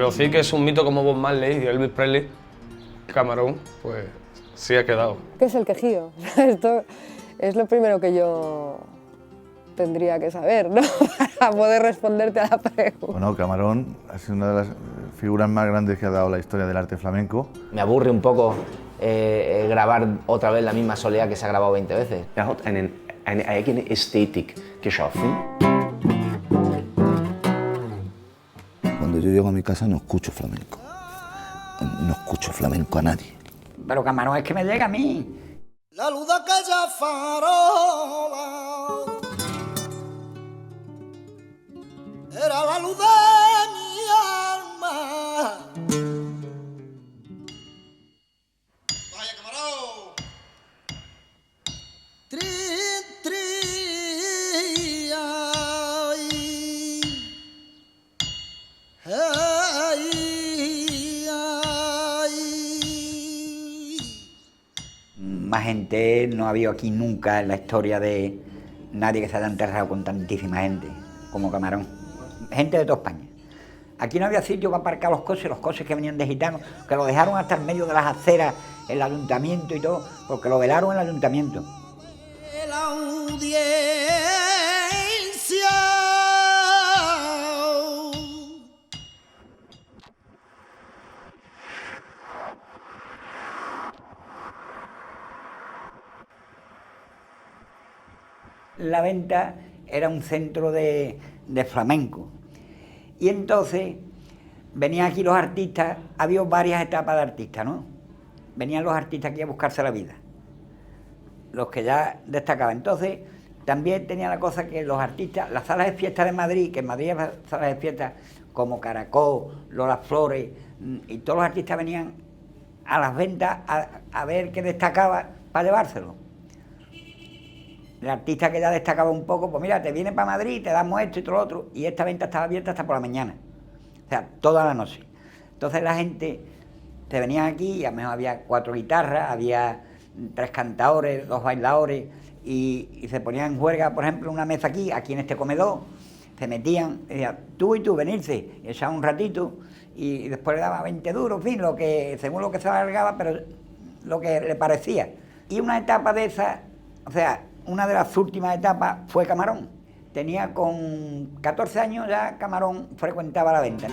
Pero sí que es un mito como Bob Marley y Elvis Presley. Camarón, pues sí ha quedado. ¿Qué es el quejío? Esto es lo primero que yo tendría que saber, ¿no? Para poder responderte a la pregunta. Bueno, Camarón ha sido una de las figuras más grandes que ha dado la historia del arte flamenco. Me aburre un poco grabar otra vez la misma soleá que se ha grabado 20 veces. Hat eine eigene Ästhetik geschaffen. Cuando yo llego a mi casa no escucho flamenco. No escucho flamenco a nadie. Pero Camarón es que me llega a mí. La luz de aquella farola era la luz de mi alma. Vaya Camarón. Tri, tri, ay, ay, ay. Más gente no ha habido aquí nunca en la historia de nadie que se haya enterrado con tantísima gente como Camarón. Gente de toda España. Aquí no había sitio para aparcar los coches que venían de gitanos, que lo dejaron hasta en medio de las aceras, el ayuntamiento y todo, porque lo velaron en el ayuntamiento. La audiencia. La Venta era un centro de flamenco. Y entonces venían aquí los artistas, había varias etapas de artistas, ¿no? Venían los artistas aquí a buscarse la vida, los que ya destacaban. Entonces también tenía la cosa que los artistas, las salas de fiesta de Madrid, que en Madrid hay salas de fiesta como Caracol, Lola Flores, y todos los artistas venían a las ventas a ver qué destacaba para llevárselo. El artista que ya destacaba un poco, pues mira, te viene para Madrid, te damos esto y todo lo otro, y esta venta estaba abierta hasta por la mañana, o sea, toda la noche. Entonces la gente te venía aquí, y a lo mejor había 4 guitarras, había 3 cantadores, 2 bailadores, y se ponían en juerga, por ejemplo, una mesa aquí en este comedor, se metían, y decían, tú y tú, venirse, y echaban un ratito, y después le daba 20 duros, en fin, según lo que se alargaba, pero lo que le parecía. Y una etapa de esa, o sea, una de las últimas etapas fue Camarón. Tenía con 14 años ya Camarón frecuentaba la Venta.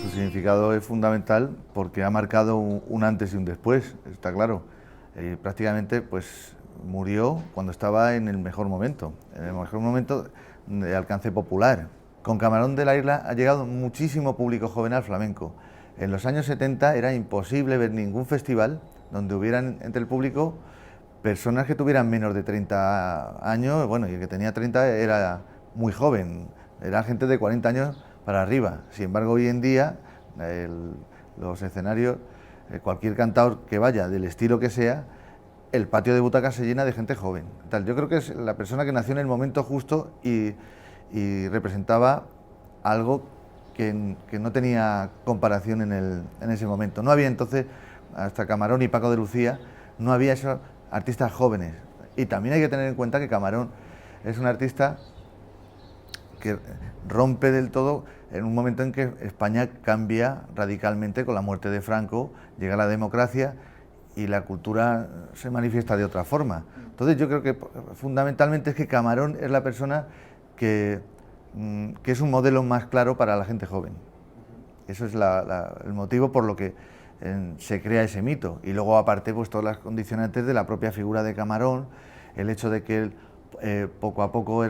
Su significado es fundamental porque ha marcado un antes y un después, está claro. Prácticamente pues murió cuando estaba en el mejor momento de alcance popular. Con Camarón de la Isla ha llegado muchísimo público joven al flamenco. En los años 70 era imposible ver ningún festival donde hubieran entre el público personas que tuvieran menos de 30 años, bueno, y el que tenía 30 era muy joven, era gente de 40 años para arriba. Sin embargo, hoy en día, los escenarios, cualquier cantador que vaya, del estilo que sea, el patio de butacas se llena de gente joven. Yo creo que es la persona que nació en el momento justo y representaba algo que no tenía comparación en ese momento. No había entonces, hasta Camarón y Paco de Lucía, no había esos artistas jóvenes. Y también hay que tener en cuenta que Camarón es un artista que rompe del todo en un momento en que España cambia radicalmente con la muerte de Franco, llega la democracia y la cultura se manifiesta de otra forma. Entonces yo creo que fundamentalmente es que Camarón es la persona que es un modelo más claro para la gente joven. Eso es el motivo por lo que se crea ese mito. Y luego aparte pues todas las condicionantes de la propia figura de Camarón, el hecho de que él poco a poco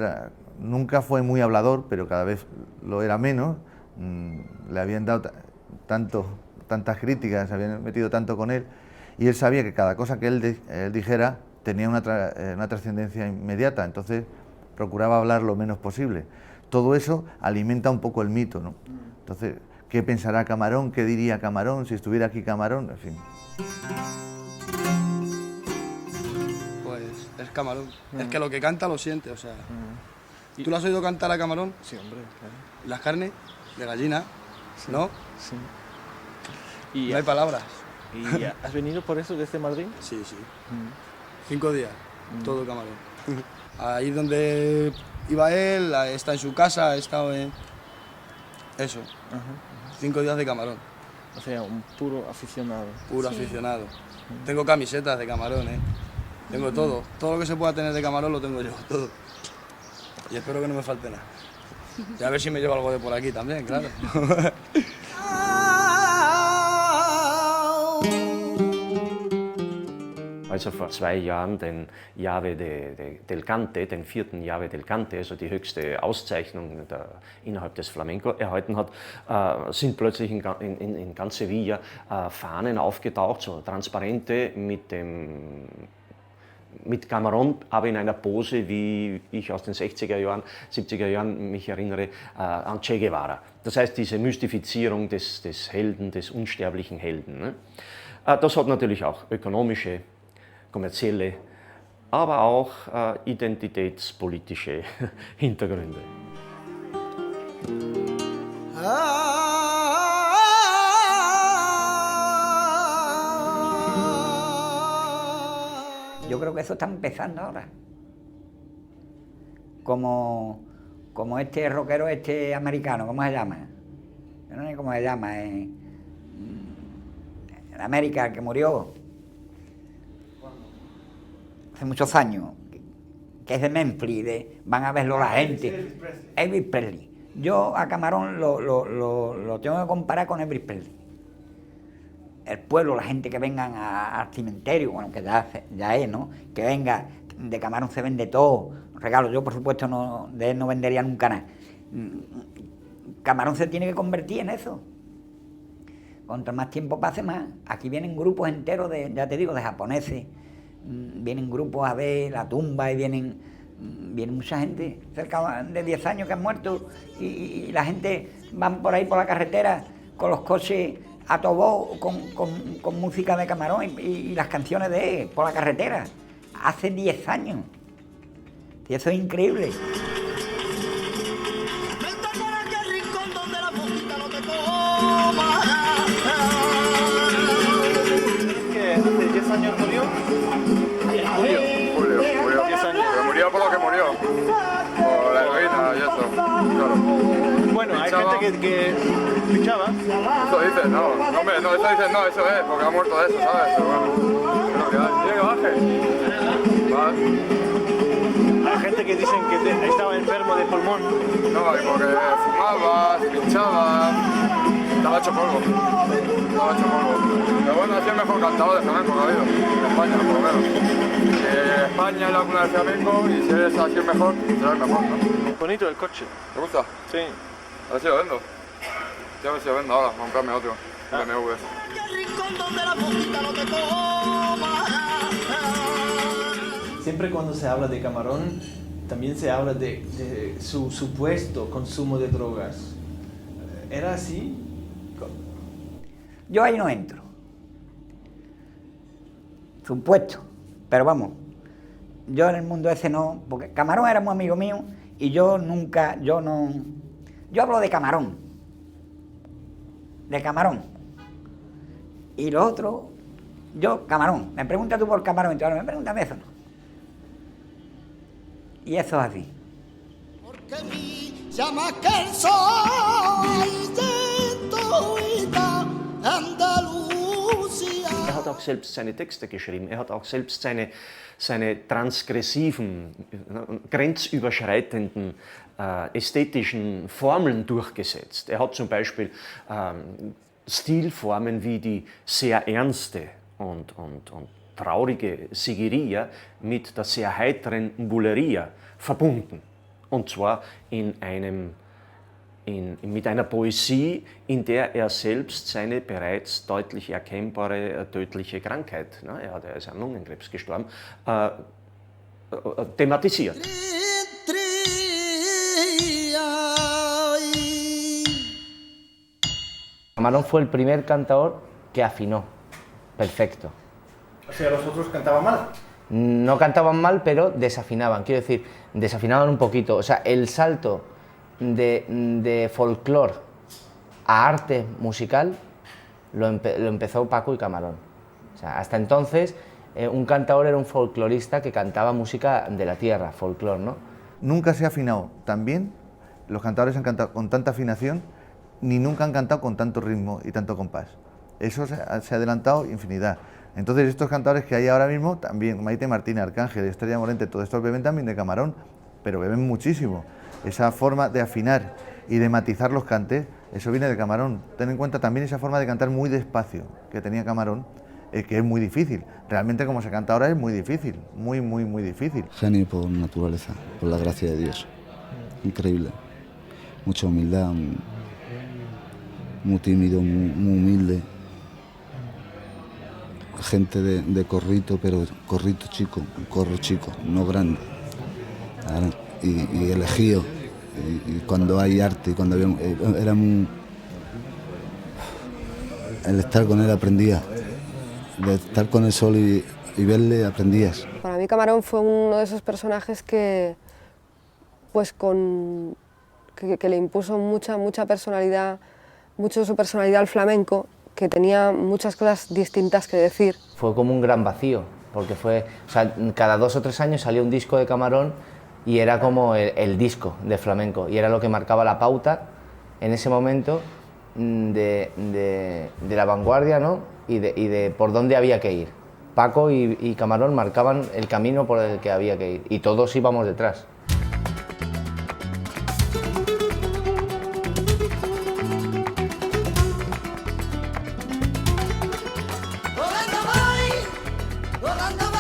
nunca fue muy hablador, pero cada vez lo era menos, le habían dado tantas críticas, se habían metido tanto con él, y él sabía que cada cosa que él dijera tenía una trascendencia inmediata, entonces procuraba hablar lo menos posible. Todo eso alimenta un poco el mito, ¿no? Entonces, ¿qué pensará Camarón? ¿Qué diría Camarón si estuviera aquí Camarón? En fin. Pues es Camarón. Es que lo que canta lo siente, o sea. ¿Tú lo has oído cantar a Camarón? Sí, hombre, claro. Las carnes de gallina, Sí, ¿no? Sí. Y No hay palabras. ¿Y has venido por eso desde Madrid? Sí, sí. 5 días, todo Camarón. Ahí donde iba él, está en su casa, ha estado Eso. 5 días de Camarón. O sea, un puro aficionado. Puro aficionado. Tengo camisetas de Camarón, Tengo todo. Todo lo que se pueda tener de Camarón lo tengo yo, todo. Y espero que no me falte nada. Y a ver si me llevo algo de por aquí también, claro. Als vor 2 Jahren den Jahre del Cante, den 4. Jahre del Cante, also die höchste Auszeichnung innerhalb des Flamenco, erhalten hat, sind plötzlich in ganz Sevilla Fahnen aufgetaucht, so transparente mit Camarón, aber in einer Pose, wie ich aus den 60er Jahren, 70er Jahren mich erinnere, an Che Guevara. Das heißt, diese Mystifizierung des Helden, des unsterblichen Helden. Ne? Das hat natürlich auch ökonomische, kommerzielle, aber auch identitätspolitische Hintergründe. Yo creo que eso está empezando ahora. Como este rockero americano, ¿cómo se llama? Yo no sé cómo se llama. En América, el que murió hace muchos años, que es de Memphis, van a verlo la gente. Elvis Presley. Yo a Camarón lo tengo que comparar con Elvis Presley. El pueblo, la gente que vengan al cementerio, bueno, que ya es, ¿no? Que venga, de Camarón se vende todo, regalo. Yo, por supuesto, de él no vendería nunca nada. Camarón se tiene que convertir en eso. Cuanto más tiempo pase, más. Aquí vienen grupos enteros ya te digo, de japoneses. Vienen grupos a ver la tumba y viene mucha gente, cerca de 10 años que han muerto, y la gente van por ahí por la carretera con los coches a todo con música de Camarón y las canciones de él por la carretera. Hace 10 años. Y eso es increíble. ¿Que hace 10 años murió? Murió. 10 años. Pero murió por lo que murió. Por la heroína y eso. Claro. Bueno, hay gente que pinchaba. Eso dices, no. Hombre, no, eso dices, no, eso es, porque ha muerto de eso, ¿sabes? Pero bueno. Es lo que hay. Tiene que baje. Vale. Hay gente que dicen que estaba enfermo de pulmón. No, y porque fumaba, pinchaba. Estaba hecho polvo. Pero bueno, es el mejor cantador de flamenco que ha habido. En España, por lo menos. España es la cuna del flamenco y si eres aquí el mejor, será el mejor, ¿no? Bonito el coche. ¿Te gusta? Sí. A ver si lo vendo. Sí, a ver si lo vendo ahora, a comprarme otro. Un BMW. Siempre cuando se habla de Camarón, también se habla de su supuesto consumo de drogas. ¿Era así? Yo ahí no entro. Supuesto. Pero vamos, yo en el mundo ese no, porque Camarón era muy amigo mío y yo hablo de Camarón. De Camarón. Y lo otro, Camarón. Me preguntas tú por Camarón, entonces me pregúntame eso, ¿no? Y eso es así. Porque brilla más que el sol de tu Andalusia. Er hat auch selbst seine Texte geschrieben, er hat auch selbst seine transgressiven, grenzüberschreitenden ästhetischen Formeln durchgesetzt. Er hat zum Beispiel Stilformen wie die sehr ernste und traurige Sigiriya mit der sehr heiteren Bulleria verbunden. Und zwar mit einer Poesie, in der er selbst seine bereits deutlich erkennbare tödliche Krankheit, er ist an Lungenkrebs gestorben, thematisiert. Camarón fue el primer cantador que afinó perfecto. O sea, los otros cantaban mal. No cantaban mal, pero desafinaban. Quiero decir, desafinaban un poquito. O sea, el salto de folclore a arte musical lo empezó Paco y Camarón. O sea, hasta entonces un cantador era un folclorista que cantaba música de la tierra, folclore, ¿no? Nunca se ha afinado tan bien, los cantadores han cantado con tanta afinación ni nunca han cantado con tanto ritmo y tanto compás. Eso se ha adelantado infinidad. Entonces estos cantadores que hay ahora mismo, también Maite Martínez, Arcángel, Estrella Morente, todos estos beben también de Camarón, pero beben muchísimo. Esa forma de afinar y de matizar los cantes, eso viene de Camarón. Ten en cuenta también esa forma de cantar muy despacio que tenía Camarón, que es muy difícil. Realmente como se canta ahora es muy difícil, muy difícil. Genio por naturaleza, por la gracia de Dios. Increíble. Mucha humildad, muy tímido, muy humilde. Gente de corrito, pero corrito chico, corro chico, no grande. Y elegido. Y cuando hay arte, cuando había, era muy... El estar con él aprendía. De estar con el sol y verle aprendías. Para mí Camarón fue uno de esos personajes que, pues que le impuso mucha personalidad, mucho de su personalidad al flamenco, que tenía muchas cosas distintas que decir. Fue como un gran vacío, porque fue, o sea, cada 2 o 3 años salía un disco de Camarón y era como el disco de flamenco, y era lo que marcaba la pauta en ese momento de la vanguardia, ¿no? y de por dónde había que ir. Paco y Camarón marcaban el camino por el que había que ir, y todos íbamos detrás. Volando voy, volando